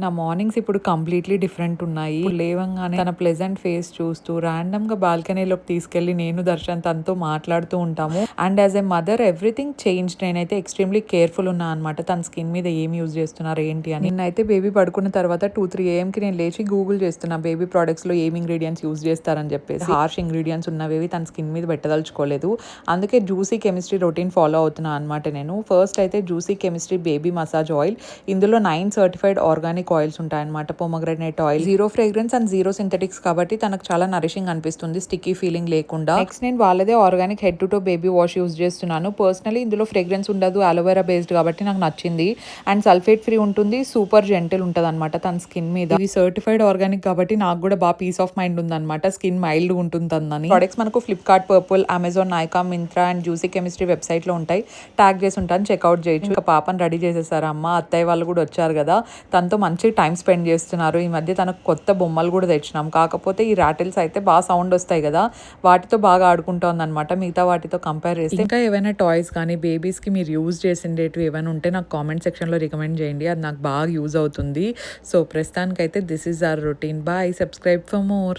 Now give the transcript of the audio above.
నా మార్నింగ్స్ ఇప్పుడు completely different ఉన్నాయి. ఇప్పుడు లేవంగానే తన ప్లెజెంట్ ఫేస్ చూస్తూ రాండమ్‌గా బాల్కనీలోకి తీసుకెళ్ళి నేను దర్శన్ తనతో మాట్లాడుతూ ఉంటాము. And as a mother everything changed. నేనైతే ఎక్స్‌ట్రీమ్‌లీ కేర్‌ఫుల్ ఉన్నా అనమాట. తన స్కిన్ మీద ఏం యూజ్ చేస్తున్నారు ఏంటి అని. నిన్నైతే బేబీ పడుకున్న తర్వాత 2, 3 ఏఎంకి నేను లేచి గూగుల్ చేస్తున్నా బేబీ ప్రొడక్ట్స్‌లో ఏం ఇంగ్రీడియెంట్స్ యూజ్ చేస్తారని చెప్పేసి. హార్ష్ ఇంగ్రీడియెంట్స్ ఉన్నవేవి తన స్కిన్ మీద పెట్టదలుచుకోలేదు. అందుకే జ్యూసీ కెమిస్ట్రీ రొటీన్ ఫాలో అవుతున్నా అనమాట నేను. ఫస్ట్ అయితే juicy chemistry baby massage oil. ఇందులో 9 సర్టిఫైడ్ ఆర్గానిక్ ఆయిల్స్ ఉంటాయన్నమాట. Pomegranate oil, zero fragrance and zero synthetics కాబట్టి తనకు చాలా నరిషింగ్ అనిపిస్తుంది, స్టిక్కీ ఫీలింగ్ లేకుండా. నెక్స్ట్ నేను వాళ్ళదే organic head to toe baby wash use చేస్తున్నాను. పర్సనలీ ఇందులో ఫ్రేగ్రెన్స్ ఉండదు, అలోవెరా బేస్డ్ కాబట్టి నాకు నచ్చింది. అండ్ సల్ఫేట్ ఫ్రీ ఉంటుంది, సూపర్ జెంటిల్ ఉంటుంది అనమాట తన స్కిన్ మీద. ఇది సర్టిఫైడ్ ఆర్గానిక్ కాబట్టి నాకు కూడా బాగా పీస్ ఆఫ్ మైండ్ ఉందన్నమాట, స్కిన్ మైల్డ్ ఉంటుంది తనని. ప్రొడక్ట్స్ మనకు Flipkart, purple, Amazon, Nykaa, Myntra and juicy chemistry website లో ఉంటాయి. ట్యాగ్ చేసి ఉంటాను, చెక్అవుట్ చేయొచ్చు. ఇంకా పాపని రెడీ చేసేసారు అమ్మ, అత్తయ్య వాళ్ళు కూడా వచ్చారు కదా, తనతో మంచి టైం స్పెండ్ చేస్తున్నారు. ఈ మధ్య తనకు కొత్త బొమ్మలు కూడా తెచ్చినాం. కాకపోతే ఈ రాటిల్స్ అయితే బాగా సౌండ్ వస్తాయి కదా, వాటితో బాగా ఆడుకుంటోంది అనమాట మిగతా వాటితో కంపేర్ చేస్తే. ఇంకా ఏవైనా టాయ్స్ కానీ బేబీస్కి మీరు యూజ్ చేసిండేటివి ఏమైనా ఉంటే నాకు కామెంట్ సెక్షన్లో రికమెండ్ చేయండి, అది నాకు బాగా యూజ్ అవుతుంది. సో ప్రస్తుతానికైతే this is our routine. Bye, subscribe for more.